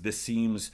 This seems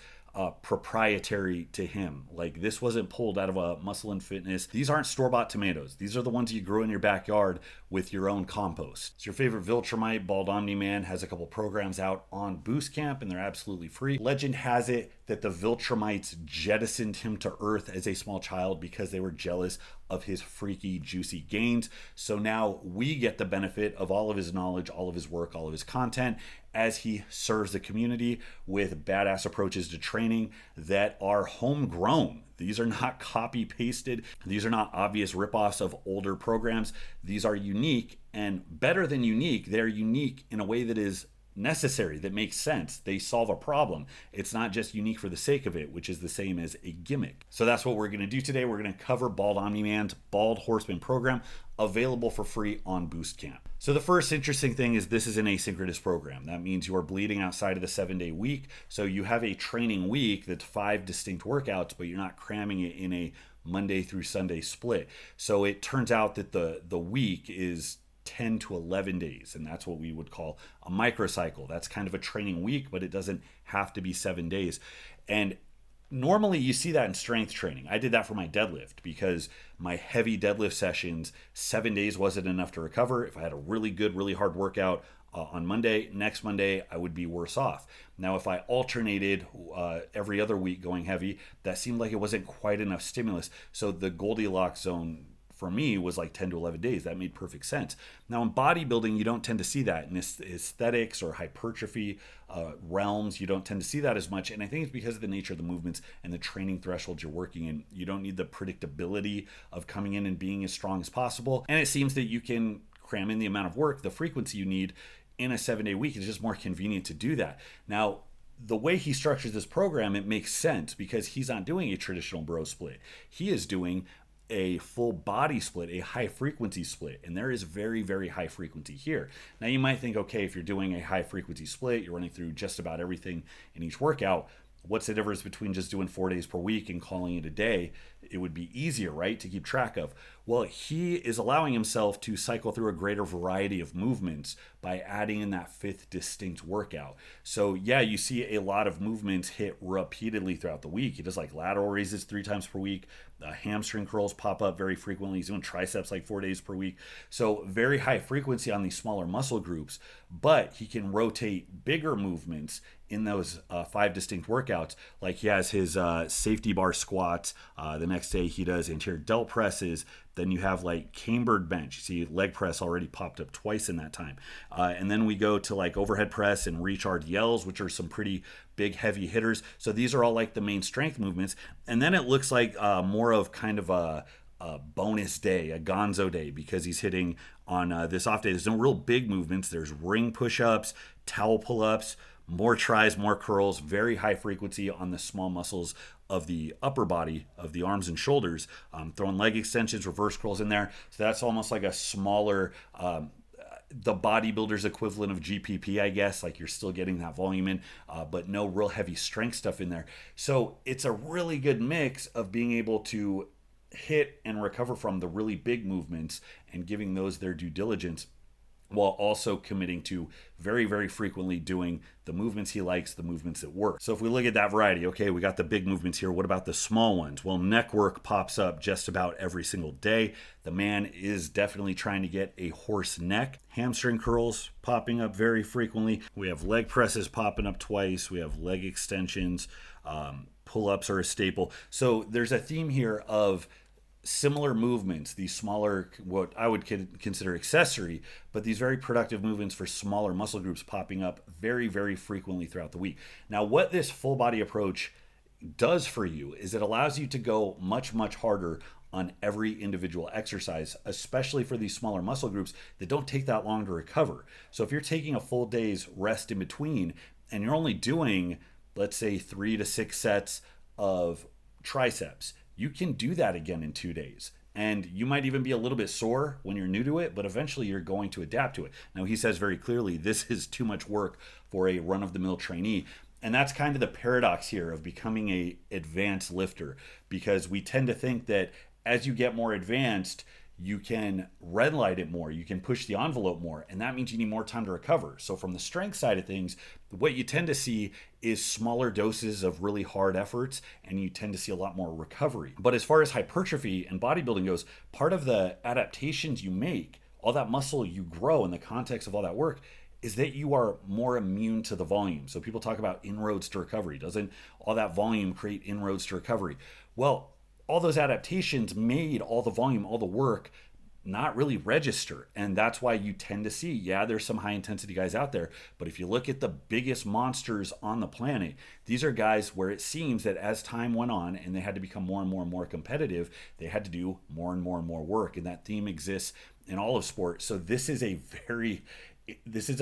proprietary to him. Like, this wasn't pulled out of a Muscle and Fitness. These aren't store-bought tomatoes. These are the ones you grow in your backyard with your own compost. It's your favorite Viltrumite, Bald Omni Man, has a couple programs out on Boostcamp, and they're absolutely free. Legend has it that the Viltrumites jettisoned him to earth as a small child because they were jealous of his freaky, juicy gains. So now we get the benefit of all of his knowledge, all of his work, all of his content as he serves the community with badass approaches to training that are homegrown. These are not copy pasted. These are not obvious ripoffs of older programs. These are unique, and better than unique, they're unique in a way that is necessary, that makes sense. They solve a problem. It's not just unique for the sake of it, which is the same as a gimmick. So that's what we're going to do today. We're going to cover Bald Omni Man's Bald Horseman program, available for free on Boostcamp. So the first interesting thing is this is an asynchronous program. That means you are bleeding outside of the 7-day week. So you have a training week that's 5 distinct workouts, but you're not cramming it in a Monday through Sunday split. So it turns out that the week is 10 to 11 days, and that's what we would call a microcycle. That's kind of a training week, but it doesn't have to be 7 days. And normally you see that in strength training. I did that for my deadlift because my heavy deadlift sessions, 7 days wasn't enough to recover. If I had a really good, really hard workout on Monday, next Monday, I would be worse off. Now, if I alternated every other week going heavy, that seemed like it wasn't quite enough stimulus. So the Goldilocks zone for me was like 10 to 11 days. That made perfect sense. Now in bodybuilding, you don't tend to see that. In aesthetics or hypertrophy realms, you don't tend to see that as much. And I think it's because of the nature of the movements and the training thresholds you're working in. You don't need the predictability of coming in and being as strong as possible. And it seems that you can cram in the amount of work, the frequency you need in a 7-day week. It's just more convenient to do that. Now, the way he structures this program, it makes sense because he's not doing a traditional bro split. He is doing a full body split, a high frequency split, and there is very, very high frequency here. Now you might think, okay, if you're doing a high frequency split, you're running through just about everything in each workout. What's the difference between just doing 4 days per week and calling it a day? It would be easier, right, to keep track of. Well, he is allowing himself to cycle through a greater variety of movements by adding in that 5th distinct workout. So yeah, you see a lot of movements hit repeatedly throughout the week. He does like lateral raises 3 times per week. Hamstring curls pop up very frequently. He's doing triceps like 4 days per week. So very high frequency on these smaller muscle groups, but he can rotate bigger movements in those 5 distinct workouts. Like he has his safety bar squats. The next day he does anterior delt presses. Then you have like cambered bench. You see leg press already popped up twice in that time. And then we go to like overhead press and reach RDLs, which are some pretty big heavy hitters. So these are all like the main strength movements. And then it looks like more of kind of a bonus day, a gonzo day, because he's hitting on this off day. There's no real big movements. There's ring push-ups, towel pull-ups, more tries, more curls, very high frequency on the small muscles of the upper body of the arms and shoulders, throwing leg extensions, reverse curls in there. So that's almost like a smaller, the bodybuilder's equivalent of GPP, I guess. Like you're still getting that volume in, but no real heavy strength stuff in there. So it's a really good mix of being able to hit and recover from the really big movements and giving those their due diligence, while also committing to very, very frequently doing the movements he likes, the movements that work. So if we look at that variety, okay, we got the big movements here. What about the small ones? Well, neck work pops up just about every single day. The man is definitely trying to get a horse neck. Hamstring curls popping up very frequently. We have leg presses popping up twice. We have leg extensions. Pull-ups are a staple. So there's a theme here of similar movements, these smaller, what I would consider accessory, but these very productive movements for smaller muscle groups popping up very, very frequently throughout the week. Now, what this full body approach does for you is it allows you to go much, much harder on every individual exercise, especially for these smaller muscle groups that don't take that long to recover. So if you're taking a full day's rest in between and you're only doing, let's say, 3 to 6 sets of triceps, you can do that again in 2 days. And you might even be a little bit sore when you're new to it, but eventually you're going to adapt to it. Now, he says very clearly, this is too much work for a run-of-the-mill trainee. And that's kind of the paradox here of becoming a advanced lifter, because we tend to think that as you get more advanced, you can red light it more, you can push the envelope more, and that means you need more time to recover. So from the strength side of things, what you tend to see is smaller doses of really hard efforts, and you tend to see a lot more recovery. But as far as hypertrophy and bodybuilding goes, part of the adaptations you make, all that muscle you grow in the context of all that work, is that you are more immune to the volume. So people talk about inroads to recovery. Doesn't all that volume create inroads to recovery? Well, all those adaptations made all the volume, all the work not really register. And that's why you tend to see, yeah, there's some high intensity guys out there. But if you look at the biggest monsters on the planet, these are guys where it seems that as time went on and they had to become more and more and more competitive, they had to do more and more and more work. And that theme exists in all of sport. So this is a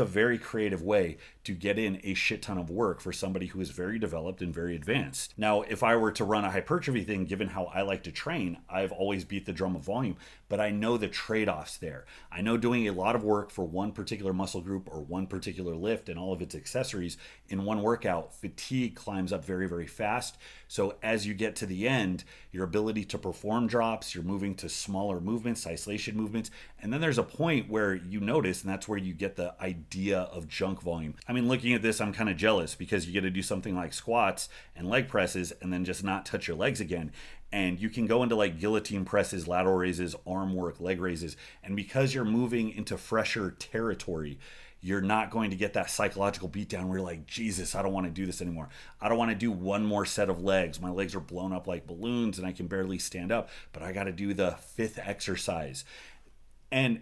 very creative way to get in a shit ton of work for somebody who is very developed and very advanced. Now, if I were to run a hypertrophy thing, given how I like to train, I've always beat the drum of volume, but I know the trade-offs there. I know doing a lot of work for one particular muscle group or one particular lift and all of its accessories in one workout, fatigue climbs up very, very fast. So as you get to the end, your ability to perform drops, you're moving to smaller movements, isolation movements, and then there's a point where you notice, and that's where you get the idea of junk volume. I mean, looking at this, I'm kind of jealous because you get to do something like squats and leg presses and then just not touch your legs again. And you can go into like guillotine presses, lateral raises, arm work, leg raises. And because you're moving into fresher territory, you're not going to get that psychological beatdown where you're like, Jesus, I don't want to do this anymore. I don't want to do one more set of legs. My legs are blown up like balloons and I can barely stand up, but I got to do the fifth exercise. And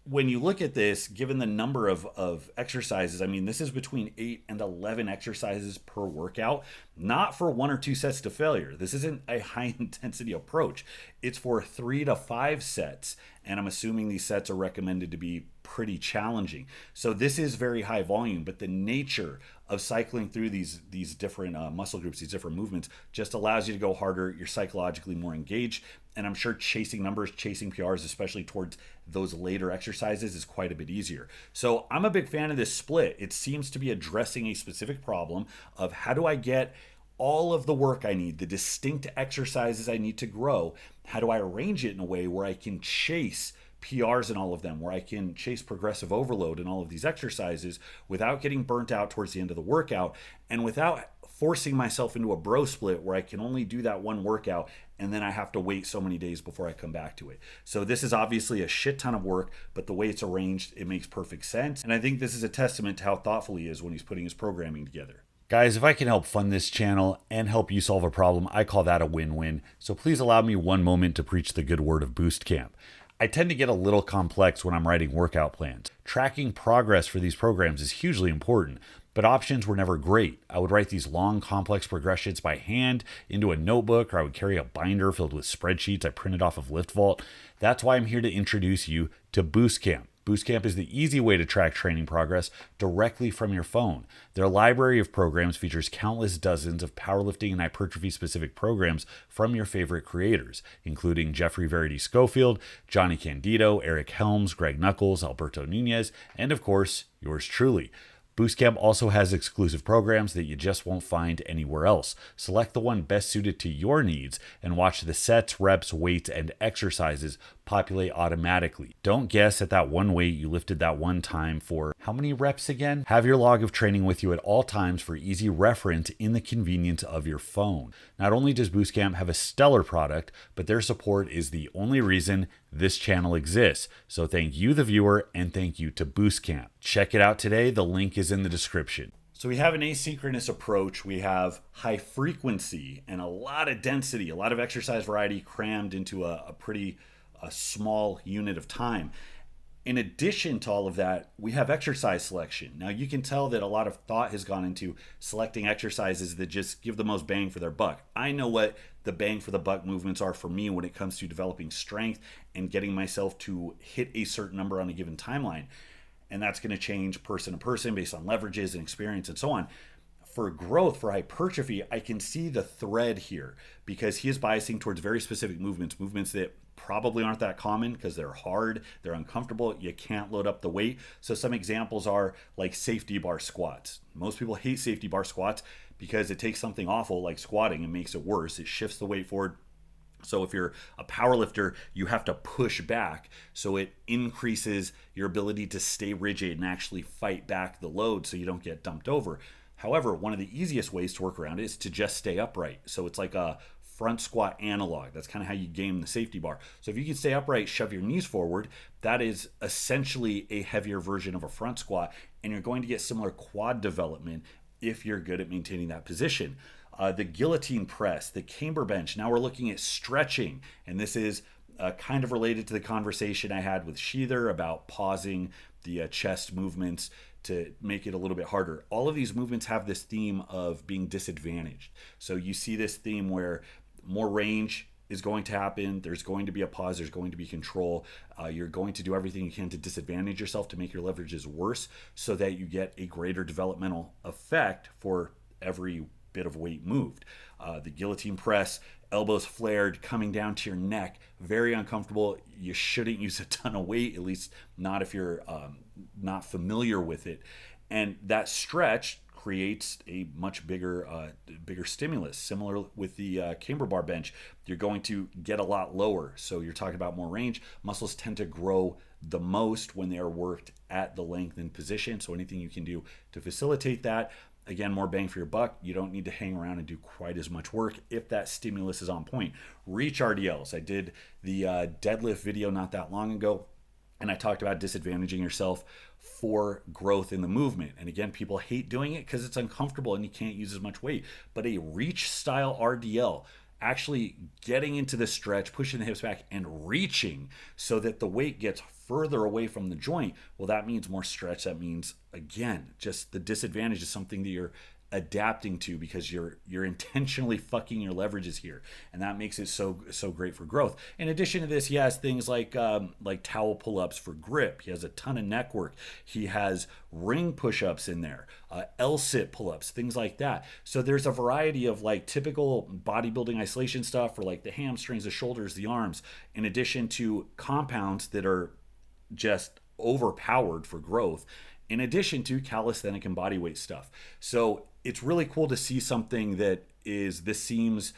when you look at this, given the number of exercises, I mean, this is between 8 and 11 exercises per workout, not for 1 or 2 sets to failure. This isn't a high intensity approach. It's for 3 to 5 sets. And I'm assuming these sets are recommended to be pretty challenging. So this is very high volume, but the nature of cycling through these different muscle groups, these different movements, just allows you to go harder. You're psychologically more engaged. And I'm sure chasing numbers, chasing PRs, especially towards those later exercises, is quite a bit easier. So I'm a big fan of this split. It seems to be addressing a specific problem of how do I get all of the work I need, the distinct exercises I need to grow, how do I arrange it in a way where I can chase PRs in all of them, where I can chase progressive overload in all of these exercises without getting burnt out towards the end of the workout and without forcing myself into a bro split where I can only do that one workout and then I have to wait so many days before I come back to it. So this is obviously a shit ton of work, but the way it's arranged, it makes perfect sense. And I think this is a testament to how thoughtful he is when he's putting his programming together. Guys, if I can help fund this channel and help you solve a problem, I call that a win-win. So please allow me one moment to preach the good word of Boostcamp. I tend to get a little complex when I'm writing workout plans. Tracking progress for these programs is hugely important, but options were never great. I would write these long, complex progressions by hand into a notebook, or I would carry a binder filled with spreadsheets I printed off of LiftVault. That's why I'm here to introduce you to Boostcamp. Boostcamp is the easy way to track training progress directly from your phone. Their library of programs features countless dozens of powerlifting and hypertrophy specific programs from your favorite creators, including Jeffrey Verity Schofield, Johnny Candido, Eric Helms, Greg Nuckols, Alberto Nunez, and of course, yours truly. Boostcamp also has exclusive programs that you just won't find anywhere else. Select the one best suited to your needs and watch the sets, reps, weights, and exercises populate automatically. Don't guess at that one weight you lifted that one time for how many reps again? Have your log of training with you at all times for easy reference in the convenience of your phone. Not only does Boostcamp have a stellar product, but their support is the only reason this channel exists. So thank you, the viewer, and thank you to Boostcamp. Check it out today. The link is in the description. So we have an asynchronous approach. We have high frequency and a lot of density, a lot of exercise variety crammed into a pretty small unit of time. In addition to all of that, we have exercise selection. Now you can tell that a lot of thought has gone into selecting exercises that just give the most bang for their buck. I know what the bang for the buck movements are for me when it comes to developing strength and getting myself to hit a certain number on a given timeline. And that's going to change person to person based on leverages and experience and so on. For growth, for hypertrophy, I can see the thread here because he is biasing towards very specific movements that probably aren't that common because they're hard, they're uncomfortable, you can't load up the weight. So some examples are like safety bar squats. Most people hate safety bar squats because it takes something awful like squatting and makes it worse. It shifts the weight forward. So if you're a power lifter, you have to push back. So it increases your ability to stay rigid and actually fight back the load so you don't get dumped over. However, one of the easiest ways to work around it is to just stay upright. So it's like a front squat analog. That's kind of how you game the safety bar. So if you can stay upright, shove your knees forward, that is essentially a heavier version of a front squat, and you're going to get similar quad development if you're good at maintaining that position. The guillotine press, the camber bench. Now we're looking at stretching, and this is kind of related to the conversation I had with Sheether about pausing the chest movements to make it a little bit harder. All of these movements have this theme of being disadvantaged. So you see this theme where more range is going to happen. There's going to be a pause. There's going to be control. You're going to do everything you can to disadvantage yourself to make your leverages worse so that you get a greater developmental effect for every bit of weight moved. The guillotine press, elbows flared, coming down to your neck, very uncomfortable. You shouldn't use a ton of weight, at least not if you're not familiar with it. And that stretch creates a much bigger stimulus. Similar with the camber bar bench, you're going to get a lot lower. So you're talking about more range. Muscles tend to grow the most when they are worked at the lengthened position. So anything you can do to facilitate that, again, more bang for your buck. You don't need to hang around and do quite as much work if that stimulus is on point. Reach RDLs. I did the deadlift video not that long ago, and I talked about disadvantaging yourself for growth in the movement. And again, people hate doing it because it's uncomfortable and you can't use as much weight. But a reach style RDL, actually getting into the stretch, pushing the hips back and reaching so that the weight gets further away from the joint, well, that means more stretch. That means, again, just the disadvantage is something that you're adapting to because you're intentionally fucking your leverages here, and that makes it so great for growth. In addition to this, he has things like towel pull-ups for grip. He has a ton of neck work. He has ring push-ups in there, L-sit pull-ups, things like that. So there's a variety of like typical bodybuilding isolation stuff for like the hamstrings, the shoulders, the arms, in addition to compounds that are just overpowered for growth, in addition to calisthenic and bodyweight stuff. So it's really cool to see something that this seems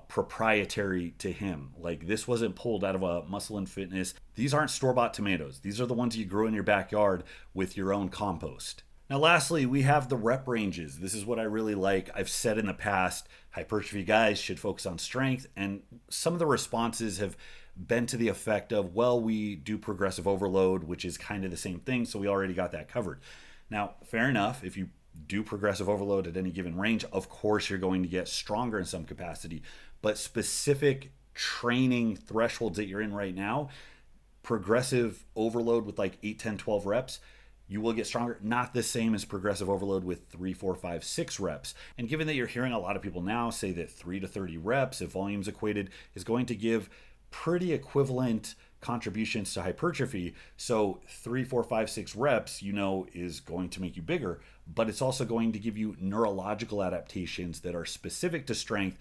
proprietary to him. Like this wasn't pulled out of a Muscle and Fitness. These aren't store-bought tomatoes. These are the ones you grow in your backyard with your own compost. Now, lastly, we have the rep ranges. This is what I really like. I've said in the past, hypertrophy guys should focus on strength, and some of the responses have been to the effect of, well, we do progressive overload, which is kind of the same thing, so we already got that covered. Now, fair enough, if you do progressive overload at any given range, of course you're going to get stronger in some capacity, but specific training thresholds that you're in right now, progressive overload with like 8, 10, 12 reps, you will get stronger. Not the same as progressive overload with 3, 4, 5, 6 reps. And given that you're hearing a lot of people now say that 3 to 30 reps, if volume's equated, is going to give pretty equivalent contributions to hypertrophy. So 3, 4, 5, 6 reps, is going to make you bigger, but it's also going to give you neurological adaptations that are specific to strength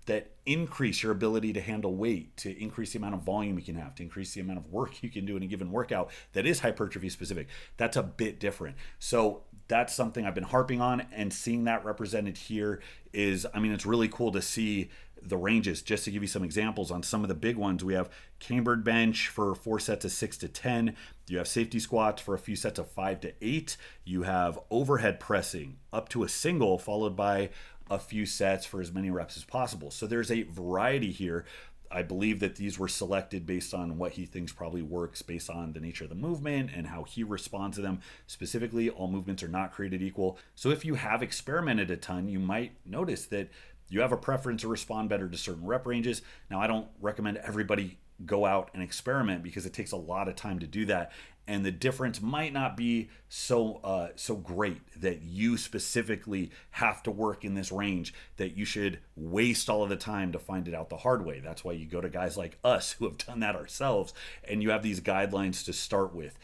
that increase your ability to handle weight, to increase the amount of volume you can have, to increase the amount of work you can do in a given workout that is hypertrophy specific. That's a bit different. So that's something I've been harping on, and seeing that represented here is, it's really cool to see the ranges. Just to give you some examples on some of the big ones, we have cambered bench for 4 sets of 6 to 10. You have safety squats for a few sets of 5 to 8. You have overhead pressing up to a single, followed by a few sets for as many reps as possible. So there's a variety here. I believe that these were selected based on what he thinks probably works based on the nature of the movement and how he responds to them. Specifically, all movements are not created equal. So if you have experimented a ton, you might notice that you have a preference to respond better to certain rep ranges. Now, I don't recommend everybody go out and experiment because it takes a lot of time to do that. And the difference might not be so great that you specifically have to work in this range, that you should waste all of the time to find it out the hard way. That's why you go to guys like us who have done that ourselves, and you have these guidelines to start with.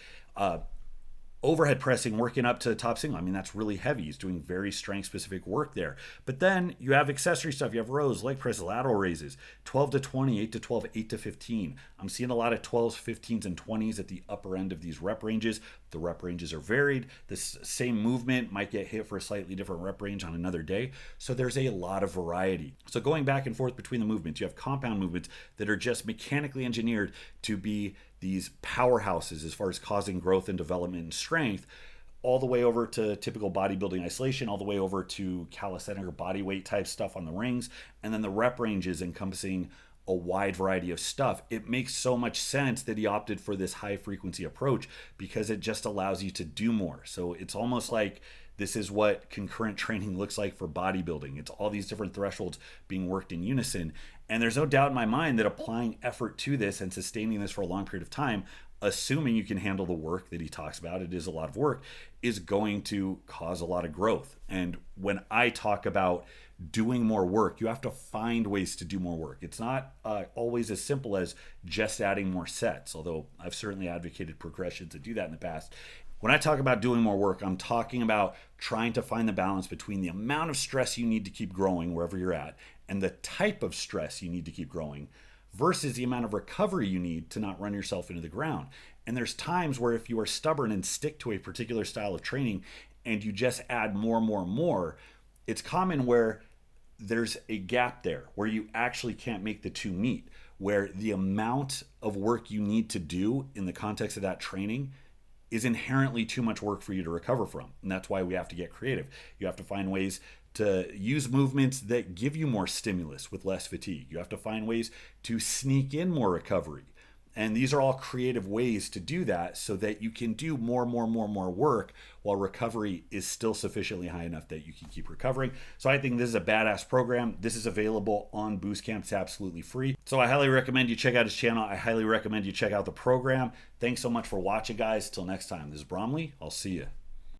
Overhead pressing, working up to the top single, that's really heavy. He's doing very strength specific work there. But then you have accessory stuff. You have rows, leg press, lateral raises, 12 to 20, 8 to 12, 8 to 15. I'm seeing a lot of 12s, 15s, and 20s at the upper end of these rep ranges. The rep ranges are varied. This same movement might get hit for a slightly different rep range on another day. So there's a lot of variety. So going back and forth between the movements, you have compound movements that are just mechanically engineered to be these powerhouses as far as causing growth and development and strength, all the way over to typical bodybuilding isolation, all the way over to calisthenic or body weight type stuff on the rings, and then the rep ranges encompassing a wide variety of stuff. It makes so much sense that he opted for this high frequency approach because it just allows you to do more. So it's almost like this is what concurrent training looks like for bodybuilding. It's all these different thresholds being worked in unison. And there's no doubt in my mind that applying effort to this and sustaining this for a long period of time, assuming you can handle the work that he talks about, it is a lot of work, is going to cause a lot of growth. And when I talk about doing more work, you have to find ways to do more work. It's not always as simple as just adding more sets, although I've certainly advocated progression to do that in the past. When I talk about doing more work, I'm talking about trying to find the balance between the amount of stress you need to keep growing wherever you're at and the type of stress you need to keep growing versus the amount of recovery you need to not run yourself into the ground. And there's times where if you are stubborn and stick to a particular style of training and you just add more, it's common where there's a gap there where you actually can't make the two meet, where the amount of work you need to do in the context of that training is inherently too much work for you to recover from. And that's why we have to get creative. You have to find ways to use movements that give you more stimulus with less fatigue. You have to find ways to sneak in more recovery. And these are all creative ways to do that so that you can do more work while recovery is still sufficiently high enough that you can keep recovering. So I think this is a badass program. This is available on Boostcamp. It's absolutely free. So I highly recommend you check out his channel. I highly recommend you check out the program. Thanks so much for watching, guys. Till next time, this is Bromley. I'll see you.